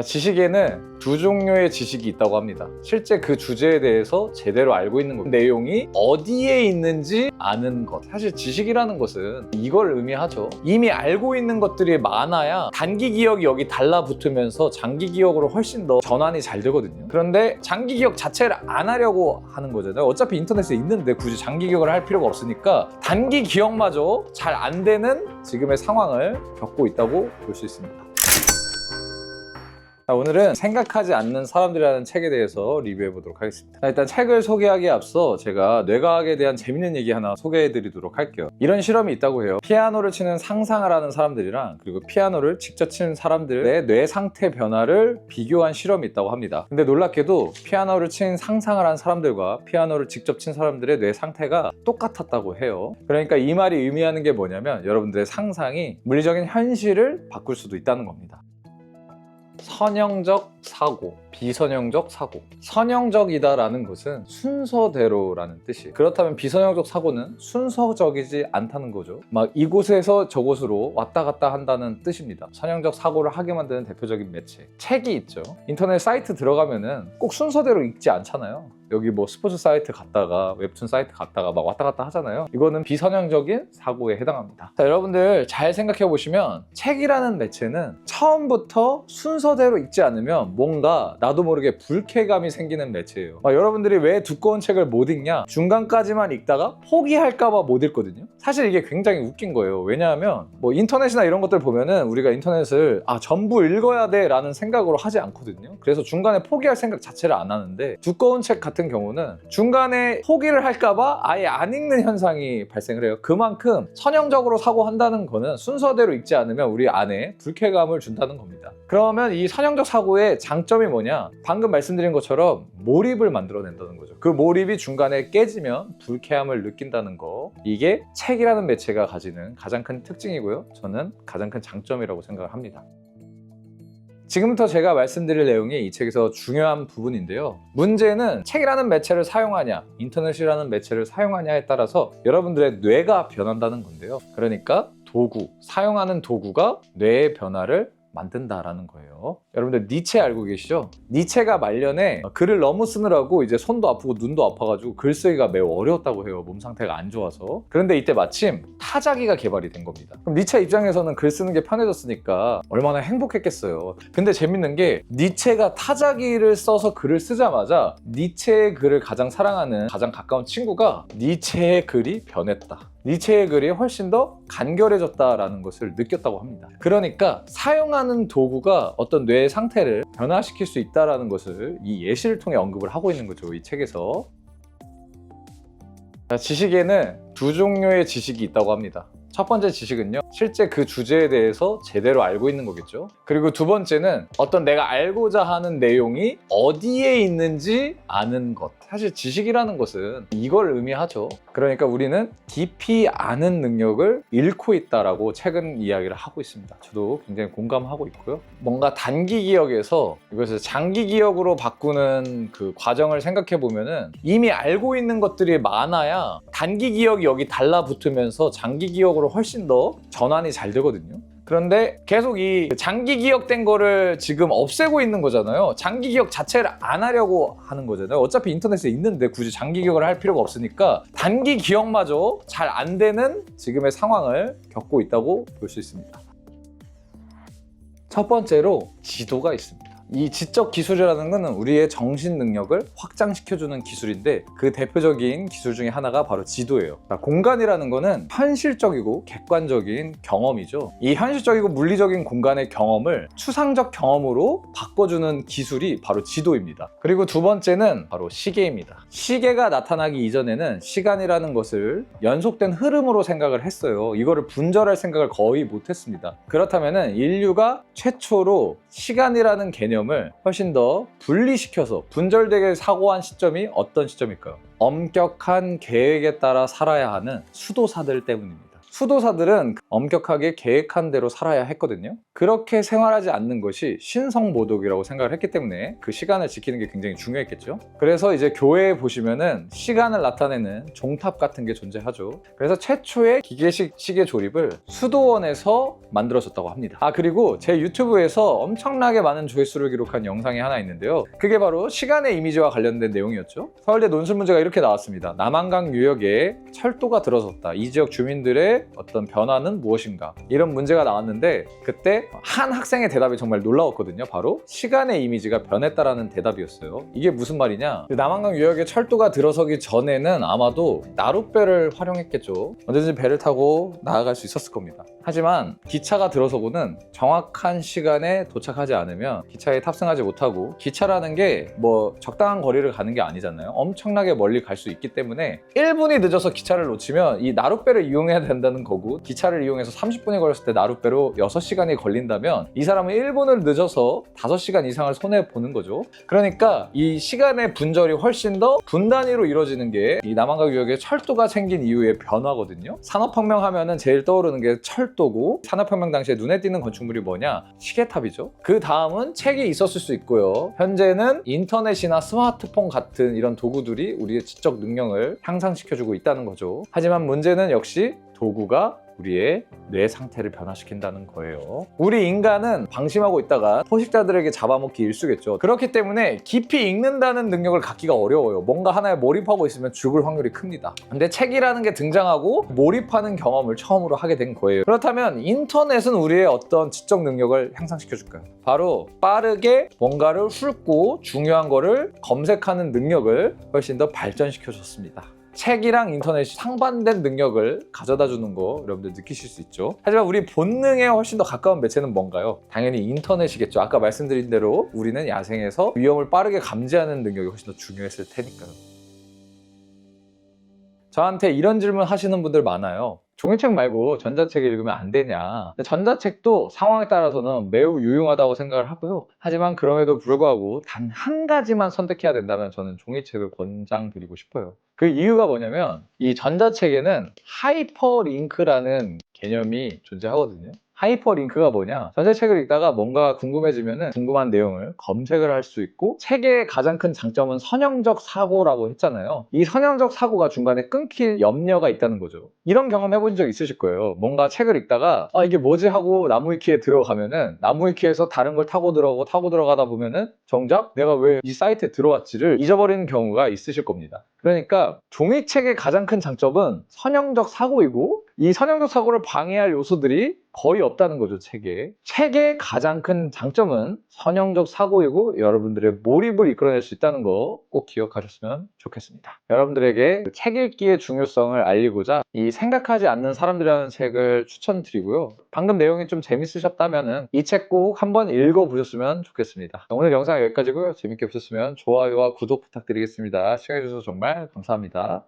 지식에는 두 종류의 지식이 있다고 합니다. 실제 그 주제에 대해서 제대로 알고 있는 것, 내용이 어디에 있는지 아는 것. 사실 지식이라는 것은 이걸 의미하죠. 이미 알고 있는 것들이 많아야 단기 기억이 여기 달라붙으면서 장기 기억으로 훨씬 더 전환이 잘 되거든요. 그런데 장기 기억 자체를 안 하려고 하는 거잖아요. 어차피 인터넷에 있는데 굳이 장기 기억을 할 필요가 없으니까 단기 기억마저 잘 안 되는 지금의 상황을 겪고 있다고 볼 수 있습니다. 오늘은 생각하지 않는 사람들이라는 책에 대해서 리뷰해 보도록 하겠습니다. 일단 책을 소개하기에 앞서 제가 뇌과학에 대한 재밌는 얘기 하나 소개해 드리도록 할게요. 이런 실험이 있다고 해요. 피아노를 치는 상상을 하는 사람들이랑 그리고 피아노를 직접 치는 사람들의 뇌 상태 변화를 비교한 실험이 있다고 합니다. 근데 놀랍게도 피아노를 친 상상을 한 사람들과 피아노를 직접 친 사람들의 뇌 상태가 똑같았다고 해요. 그러니까 이 말이 의미하는 게 뭐냐면 여러분들의 상상이 물리적인 현실을 바꿀 수도 있다는 겁니다. 선형적 사고, 비선형적 사고. 선형적이다라는 것은 순서대로라는 뜻이에요. 그렇다면 비선형적 사고는 순서적이지 않다는 거죠. 막 이곳에서 저곳으로 왔다 갔다 한다는 뜻입니다. 선형적 사고를 하게 만드는 대표적인 매체. 책이 있죠. 인터넷 사이트 들어가면은 꼭 순서대로 읽지 않잖아요. 여기 뭐 스포츠 사이트 갔다가 웹툰 사이트 갔다가 막 왔다 갔다 하잖아요. 이거는 비선형적인 사고에 해당합니다. 자, 여러분들 잘 생각해 보시면 책이라는 매체는 처음부터 순서대로 읽지 않으면 뭔가 나도 모르게 불쾌감이 생기는 매체예요. 여러분들이 왜 두꺼운 책을 못 읽냐? 중간까지만 읽다가 포기할까 봐 못 읽거든요. 사실 이게 굉장히 웃긴 거예요. 왜냐하면 뭐 인터넷이나 이런 것들 보면은 우리가 인터넷을 전부 읽어야 돼 라는 생각으로 하지 않거든요. 그래서 중간에 포기할 생각 자체를 안 하는데 두꺼운 책 같은 경우는 중간에 포기를 할까봐 아예 안 읽는 현상이 발생을 해요. 그만큼 선형적으로 사고한다는 거는 순서대로 읽지 않으면 우리 안에 불쾌감을 준다는 겁니다. 그러면 이 선형적 사고의 장점이 뭐냐? 방금 말씀드린 것처럼 몰입을 만들어낸다는 거죠. 그 몰입이 중간에 깨지면 불쾌함을 느낀다는 거. 이게 책이라는 매체가 가지는 가장 큰 특징이고요. 저는 가장 큰 장점이라고 생각을 합니다. 지금부터 제가 말씀드릴 내용이 이 책에서 중요한 부분인데요. 문제는 책이라는 매체를 사용하냐, 인터넷이라는 매체를 사용하냐에 따라서 여러분들의 뇌가 변한다는 건데요. 그러니까 도구, 사용하는 도구가 뇌의 변화를 만든다라는 거예요. 여러분들 니체 알고 계시죠? 니체가 말년에 글을 너무 쓰느라고 이제 손도 아프고 눈도 아파가지고 글쓰기가 매우 어려웠다고 해요. 몸 상태가 안 좋아서. 그런데 이때 마침 타자기가 개발이 된 겁니다. 그럼 니체 입장에서는 글 쓰는 게 편해졌으니까 얼마나 행복했겠어요. 근데 재밌는 게 니체가 타자기를 써서 글을 쓰자마자 니체의 글을 가장 사랑하는 가장 가까운 친구가 니체의 글이 변했다. 니체의 글이 훨씬 더 간결해졌다라는 것을 느꼈다고 합니다. 그러니까 사용하는 도구가 어떤 뇌의 상태를 변화시킬 수 있다는 것을 이 예시를 통해 언급을 하고 있는 거죠. 이 책에서. 지식에는 두 종류의 지식이 있다고 합니다. 첫 번째 지식은요, 실제 그 주제에 대해서 제대로 알고 있는 거겠죠. 그리고 두 번째는 어떤 내가 알고자 하는 내용이 어디에 있는지 아는 것. 사실 지식이라는 것은 이걸 의미하죠. 그러니까 우리는 깊이 아는 능력을 잃고 있다라고 책은 이야기를 하고 있습니다. 저도 굉장히 공감하고 있고요. 뭔가 단기 기억에서 이것을 장기 기억으로 바꾸는 그 과정을 생각해 보면은 이미 알고 있는 것들이 많아야 단기 기억이 여기 달라붙으면서 장기 기억으로 훨씬 더 전환이 잘 되거든요. 그런데 계속 이 장기 기억된 거를 지금 없애고 있는 거잖아요. 장기 기억 자체를 안 하려고 하는 거잖아요. 어차피 인터넷에 있는데 굳이 장기 기억을 할 필요가 없으니까 단기 기억마저 잘 안 되는 지금의 상황을 겪고 있다고 볼 수 있습니다. 첫 번째로 지도가 있습니다. 이 지적 기술이라는 것은 우리의 정신 능력을 확장시켜주는 기술인데 그 대표적인 기술 중에 하나가 바로 지도예요. 공간이라는 것은 현실적이고 객관적인 경험이죠. 이 현실적이고 물리적인 공간의 경험을 추상적 경험으로 바꿔주는 기술이 바로 지도입니다. 그리고 두 번째는 바로 시계입니다. 시계가 나타나기 이전에는 시간이라는 것을 연속된 흐름으로 생각을 했어요. 이거를 분절할 생각을 거의 못했습니다. 그렇다면 인류가 최초로 시간이라는 개념을 훨씬 더 분리시켜서 분절되게 사고한 시점이 어떤 시점일까요? 엄격한 계획에 따라 살아야 하는 수도사들 때문입니다. 수도사들은 엄격하게 계획한 대로 살아야 했거든요. 그렇게 생활하지 않는 것이 신성모독이라고 생각을 했기 때문에 그 시간을 지키는 게 굉장히 중요했겠죠. 그래서 이제 교회에 보시면은 시간을 나타내는 종탑 같은 게 존재하죠. 그래서 최초의 기계식 시계 조립을 수도원에서 만들어졌다고 합니다. 그리고 제 유튜브에서 엄청나게 많은 조회수를 기록한 영상이 하나 있는데요. 그게 바로 시간의 이미지와 관련된 내용이었죠. 서울대 논술 문제가 이렇게 나왔습니다. 남한강 유역에 철도가 들어섰다. 이 지역 주민들의 어떤 변화는 무엇인가? 이런 문제가 나왔는데 그때 한 학생의 대답이 정말 놀라웠거든요. 바로 시간의 이미지가 변했다라는 대답이었어요. 이게 무슨 말이냐? 남한강 유역에 철도가 들어서기 전에는 아마도 나룻배를 활용했겠죠. 언제든지 배를 타고 나아갈 수 있었을 겁니다. 하지만 기차가 들어서고는 정확한 시간에 도착하지 않으면 기차에 탑승하지 못하고, 기차라는 게 뭐 적당한 거리를 가는 게 아니잖아요. 엄청나게 멀리 갈 수 있기 때문에 1분이 늦어서 기차를 놓치면 이 나룻배를 이용해야 된다는 거고, 기차를 이용해서 30분이 걸렸을 때 나룻배로 6시간이 걸린다면 이 사람은 1분을 늦어서 5시간 이상을 손해보는 거죠. 그러니까 이 시간의 분절이 훨씬 더 분단위로 이루어지는 게 이 남한강 유역에 철도가 생긴 이후의 변화거든요. 산업혁명 하면은 제일 떠오르는 게 철도고, 산업혁명 당시에 눈에 띄는 건축물이 뭐냐? 시계탑이죠. 그 다음은 책이 있었을 수 있고요. 현재는 인터넷이나 스마트폰 같은 이런 도구들이 우리의 지적 능력을 향상시켜주고 있다는 거죠. 하지만 문제는 역시 도구가 우리의 뇌 상태를 변화시킨다는 거예요. 우리 인간은 방심하고 있다가 포식자들에게 잡아먹기 일쑤겠죠. 그렇기 때문에 깊이 읽는다는 능력을 갖기가 어려워요. 뭔가 하나에 몰입하고 있으면 죽을 확률이 큽니다. 근데 책이라는 게 등장하고 몰입하는 경험을 처음으로 하게 된 거예요. 그렇다면 인터넷은 우리의 어떤 지적 능력을 향상시켜줄까요? 바로 빠르게 뭔가를 훑고 중요한 거를 검색하는 능력을 훨씬 더 발전시켜줬습니다. 책이랑 인터넷이 상반된 능력을 가져다 주는 거 여러분들 느끼실 수 있죠. 하지만 우리 본능에 훨씬 더 가까운 매체는 뭔가요? 당연히 인터넷이겠죠. 아까 말씀드린 대로 우리는 야생에서 위험을 빠르게 감지하는 능력이 훨씬 더 중요했을 테니까요. 저한테 이런 질문 하시는 분들 많아요. 종이책 말고 전자책 읽으면 안 되냐? 전자책도 상황에 따라서는 매우 유용하다고 생각을 하고요. 하지만 그럼에도 불구하고 단 한 가지만 선택해야 된다면 저는 종이책을 권장드리고 싶어요. 그 이유가 뭐냐면 이 전자책에는 하이퍼링크라는 개념이 존재하거든요. 하이퍼링크가 뭐냐? 전자책을 읽다가 뭔가 궁금해지면 궁금한 내용을 검색을 할 수 있고, 책의 가장 큰 장점은 선형적 사고라고 했잖아요. 이 선형적 사고가 중간에 끊길 염려가 있다는 거죠. 이런 경험 해본 적 있으실 거예요. 뭔가 책을 읽다가 이게 뭐지 하고 나무위키에 들어가면은 나무위키에서 다른 걸 타고 들어가다 보면은 정작 내가 왜 이 사이트에 들어왔지를 잊어버리는 경우가 있으실 겁니다. 그러니까 종이책의 가장 큰 장점은 선형적 사고이고, 이 선형적 사고를 방해할 요소들이 거의 없다는 거죠, 책에. 책의 가장 큰 장점은 선형적 사고이고 여러분들의 몰입을 이끌어낼 수 있다는 거 꼭 기억하셨으면 좋겠습니다. 여러분들에게 책 읽기의 중요성을 알리고자 이 생각하지 않는 사람들이라는 책을 추천드리고요. 방금 내용이 좀 재밌으셨다면 이 책 꼭 한번 읽어보셨으면 좋겠습니다. 오늘 영상 여기까지고요. 재밌게 보셨으면 좋아요와 구독 부탁드리겠습니다. 시청해주셔서 정말 감사합니다.